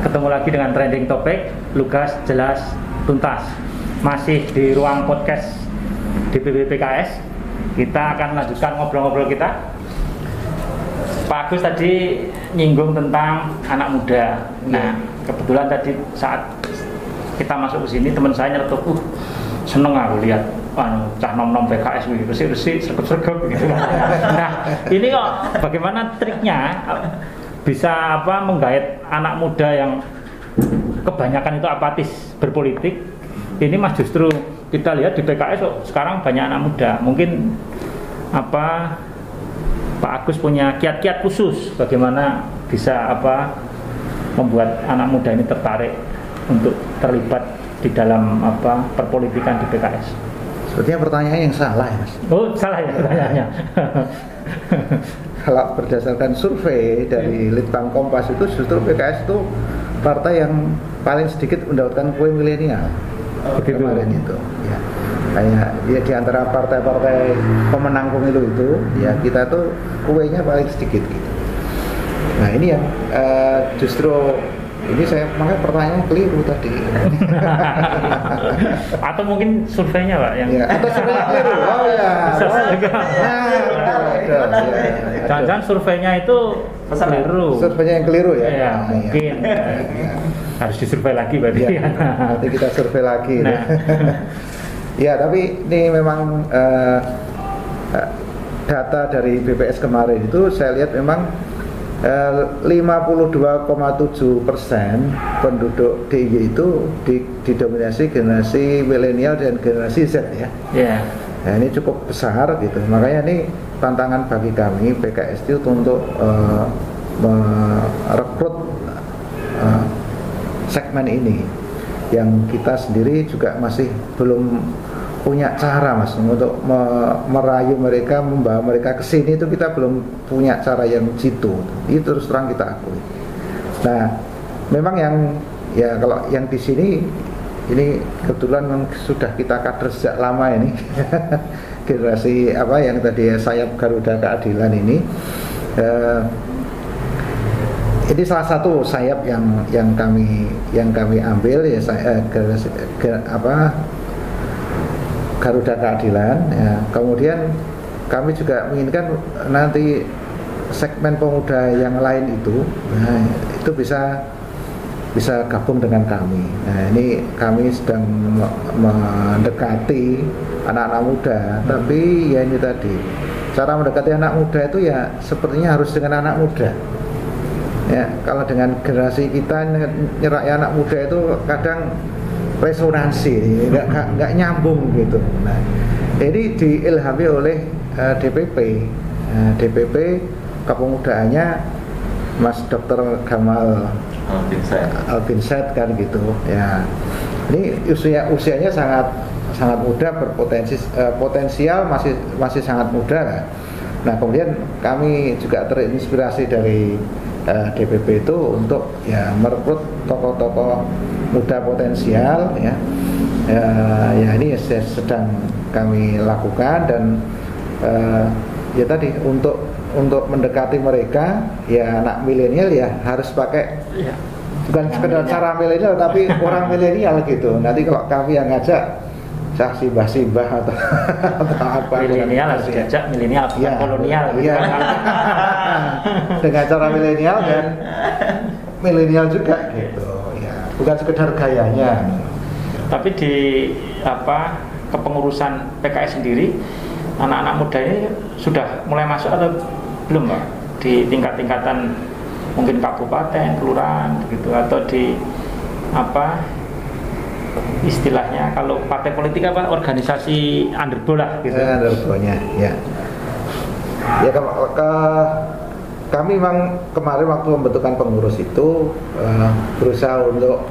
Ketemu lagi dengan trending topik, lugas, jelas, tuntas. Masih di ruang podcast DPP PKS. Kita akan lanjutkan ngobrol-ngobrol kita. Pak Agus tadi nyinggung tentang anak muda. Nah, kebetulan tadi saat kita masuk ke sini, teman saya nyeletuk, seneng aku lihat cah nom-nom PKS bersih-bersih, sergap-sergap gitu. Nah, ini kok bagaimana triknya bisa menggait anak muda yang kebanyakan itu apatis berpolitik. Ini Mas justru kita lihat di PKS sekarang banyak anak muda. Mungkin Pak Agus punya kiat-kiat khusus bagaimana bisa membuat anak muda ini tertarik untuk terlibat di dalam perpolitikan di PKS. Sepertinya pertanyaan yang salah ya, Mas. Oh, salah ya pertanyaannya. Kalau berdasarkan survei dari Litbang Kompas itu justru PKS itu partai yang paling sedikit mendapatkan kue milenial. Kemarin itu, ya. Kayak ya, di antara partai-partai pemenang pemilu itu, ya kita tuh kuenya paling sedikit gitu. Nah ini yang justru ini saya makanya pertanyaannya keliru tadi. Atau mungkin surveinya Pak yang atau surveinya keliru. Oh ya. Jangan-jangan surveinya itu keliru. Surveinya yang keliru ya. Ya mungkin. Harus disurvei lagi berarti. Ya, nanti kita survei lagi. Nah. Ya tapi ini memang data dari BPS kemarin itu saya lihat memang 52,7% penduduk DIY itu didominasi generasi milenial dan generasi Z ya. Yeah. Nah, ini cukup besar gitu. Makanya ini tantangan bagi kami PKS itu untuk merekrut segmen ini yang kita sendiri juga masih belum punya cara Mas untuk merayu mereka, membawa mereka ke sini itu kita belum punya cara yang jitu. Itu terus terang kita akui. Nah, memang yang ya kalau yang di sini ini kebetulan sudah kita kader sejak lama ini. Generasi yang tadi sayap Garuda Keadilan ini. Ini salah satu sayap yang kami ambil ya Garuda Keadilan ya. Kemudian kami juga menginginkan nanti segmen pemuda yang lain itu bisa gabung dengan kami. Nah, ini kami sedang mendekati anak-anak muda, tapi ya ini tadi cara mendekati anak muda itu ya sepertinya harus dengan anak muda. Ya, kalau dengan generasi kita nyerak anak muda itu kadang resonansi, nggak nyambung gitu. Nah, ini diilhami oleh DPP kepemudaannya Mas Dr. Gamal Albinsat kan gitu. Ya, ini usianya sangat muda, potensial masih sangat muda lah. Nah, kemudian kami juga terinspirasi dari DPP itu untuk ya merekrut tokoh-tokoh muda potensial ya ini sedang kami lakukan dan ya tadi untuk mendekati mereka ya anak milenial ya harus pakai bukan sekedar cara milenial tapi orang milenial gitu. Nanti kalau kami yang ngajak simbah atau apa milenial harus diajak milenial bukan kolonial gitu kan. Dengan cara milenial dan milenial juga gitu ya, bukan sekedar gayanya. Tapi di kepengurusan PKS sendiri anak-anak muda ini sudah mulai masuk atau belum Pak di tingkat-tingkatan mungkin kabupaten, kelurahan gitu atau di istilahnya kalau partai politik organisasi underball lah gitu. Underballnya ya. Ya kami memang kemarin waktu membentukkan pengurus itu berusaha untuk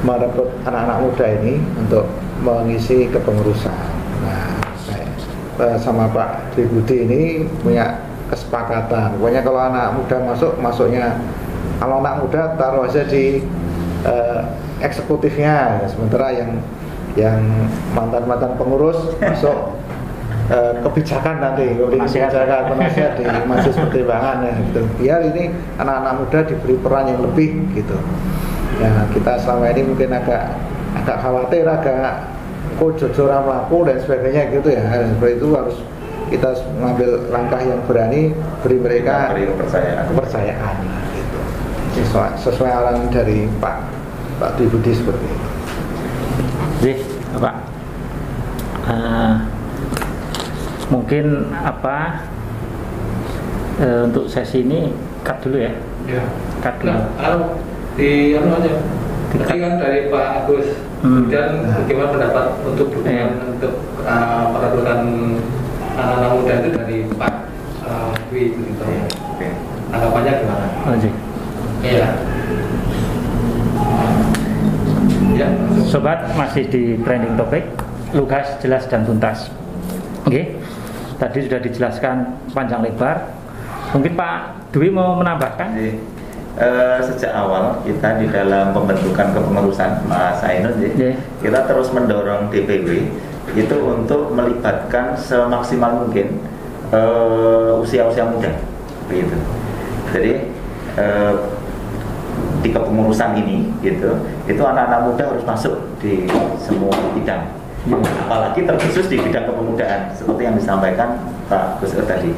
merekrut anak-anak muda ini untuk mengisi kepengurusan. Nah, sama Pak Dwi Budi ini punya kesepakatan. Pokoknya kalau anak muda masuknya kalau anak muda taruh aja di eksekutifnya, sementara yang mantan pengurus masuk kebijakan nanti, kebijakan penasihat di majelis pertimbangan ya gitu. Biar ini anak-anak muda diberi peran yang lebih gitu. Ya kita selama ini mungkin agak khawatir, agak kok jojora melaku dan sebagainya gitu ya. Seperti itu harus kita mengambil langkah yang berani, beri mereka kepercayaan gitu. Sesuai arahan dari Pak Dwi Budi seperti itu. Jadi Pak, mungkin untuk sesi ini cut dulu ya. Ya. Cut dulu. Nah, di aja. Tadi kan dari Pak Agus, kemudian bagaimana pendapat untuk dukungan untuk peraturan anak-anak muda itu dari Pak Dwi gitu. Tanggapannya gimana? Iya. Ya, Sobat, masih di trending topik, lugas, jelas dan tuntas. Oke, tadi sudah dijelaskan panjang lebar. Mungkin Pak Dwi mau menambahkan? Sejak awal kita di dalam pembentukan kepengurusan Mas Ainun, kita terus mendorong DPW itu untuk melibatkan semaksimal mungkin usia-usia muda, begitu. Jadi di kepengurusan ini gitu, itu anak-anak muda harus masuk di semua bidang, apalagi terkhusus di bidang kepemudaan seperti yang disampaikan Pak Gus tadi,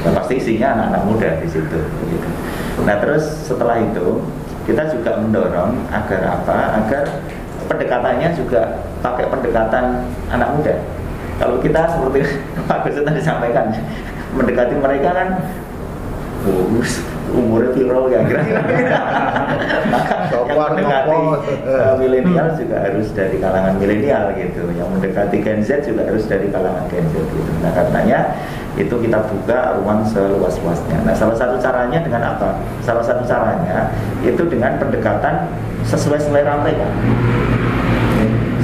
dan pasti isinya anak-anak muda di situ gitu. Nah terus setelah itu kita juga mendorong agar pendekatannya juga pakai pendekatan anak muda. Kalau kita seperti Pak Gus tadi sampaikan, mendekati mereka kan umurnya viral ya kira-kira. Maka yang mendekati milenial juga harus dari kalangan milenial gitu, yang mendekati Gen Z juga harus dari kalangan Gen Z gitu. Nah karenanya itu kita buka ruang seluas-luasnya. Nah salah satu caranya dengan apa? Salah satu caranya itu dengan pendekatan sesuai selera mereka.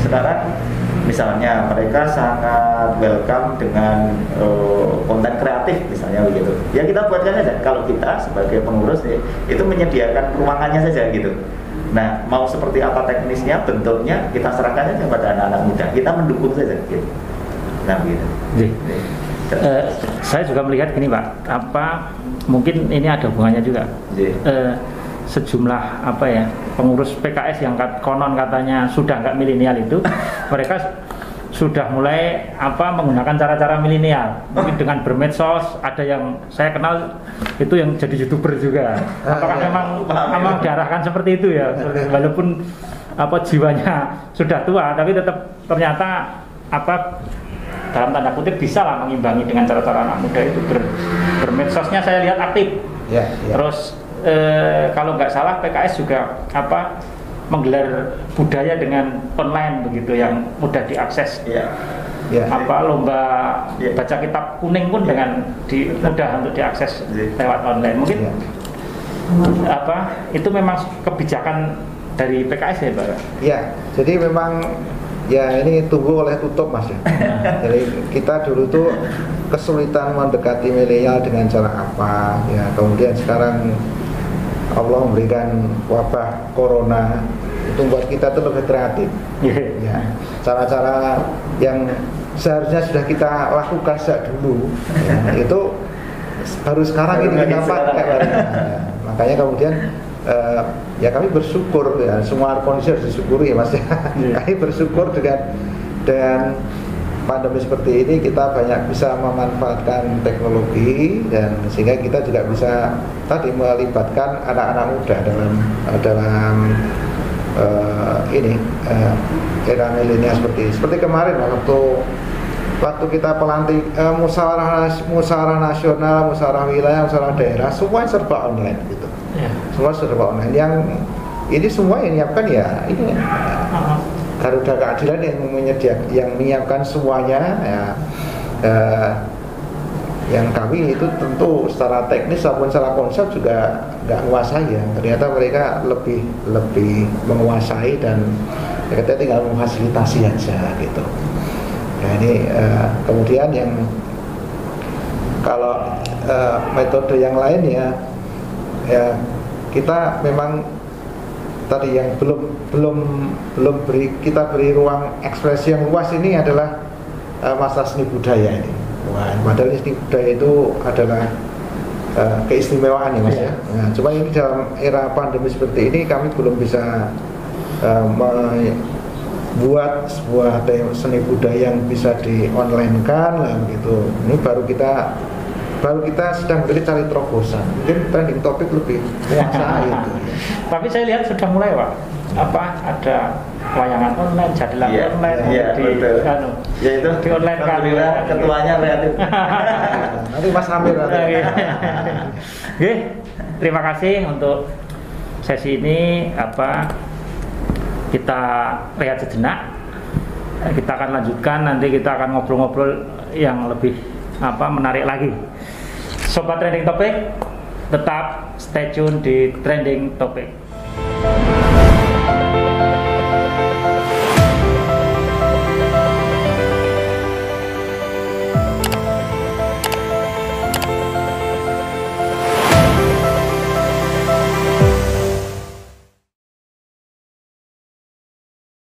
Sekarang misalnya mereka sangat welcome dengan konten kreatif misalnya begitu. Ya kita buatkan saja. Kalau kita sebagai pengurus itu menyediakan ruangannya saja gitu. Nah mau seperti apa teknisnya, bentuknya kita serahkan saja pada anak-anak muda. Kita mendukung saja gitu. Nah begitu. Saya juga melihat gini Pak, mungkin ini ada hubungannya juga. Sejumlah pengurus PKS yang konon katanya sudah nggak milenial itu, mereka sudah mulai menggunakan cara-cara milenial, mungkin dengan bermedsos. Ada yang saya kenal itu yang jadi YouTuber juga. Apakah memang diarahkan seperti itu ya? Walaupun jiwanya sudah tua, tapi tetap ternyata dalam tanda kutip bisa lah mengimbangi dengan cara-cara anak muda itu. Bermedsosnya saya lihat aktif. Terus kalau nggak salah PKS juga menggelar budaya dengan online begitu yang mudah diakses. Lomba baca kitab kuning pun dengan mudah untuk diakses lewat online. Mungkin itu memang kebijakan dari PKS ya Pak? Ya, jadi memang ya ini tunggu oleh tutup Mas ya. Jadi kita dulu tuh kesulitan mendekati milenial dengan cara apa ya, kemudian sekarang Allah memberikan wabah corona itu buat kita tuh lebih kreatif. Ya, cara-cara yang seharusnya sudah kita lakukan sejak dulu ya, itu baru sekarang ini kita pakai. Makanya kemudian ya kami bersyukur ya, semua kondisi harus disyukuri ya Mas ya. Kami bersyukur dengan pandemi seperti ini kita banyak bisa memanfaatkan teknologi, dan sehingga kita juga bisa tadi melibatkan anak-anak muda dalam era milenial seperti kemarin waktu kita pelantik musyawarah nasional, musyawarah wilayah, musyawarah daerah, semua serba online gitu. Semua serba online. Yang ini semua yang menyiapkan ya ini Garuda Keadilan yang menyiapkan semuanya ya, yang kami itu tentu secara teknis maupun secara konsep juga nggak menguasai ya. Ternyata mereka lebih menguasai, dan kita tinggal memfasilitasi aja gitu. Nah ini kemudian yang kalau metode yang lain ya kita memang tadi yang belum kita beri ruang ekspresi yang luas ini adalah masalah seni budaya ini. Wah, padahal seni budaya itu adalah keistimewaan ya Mas ya. Nah, cuma ini dalam era pandemi seperti ini kami belum bisa membuat sebuah seni budaya yang bisa di online kan lah gitu. Ini baru kita sedang cari terobosan. Mungkin trending topik lebih menguasai itu. Tapi saya lihat sudah mulai Pak. Ada wayangan online, jadilan online di online kan. Ketuanya kreatif. Nanti Mas Amir. Oke, terima kasih untuk sesi ini. Kita rehat sejenak. Kita akan lanjutkan, nanti kita akan ngobrol-ngobrol yang lebih menarik lagi. Sobat Trending Topik, tetap stay tune di Trending Topik.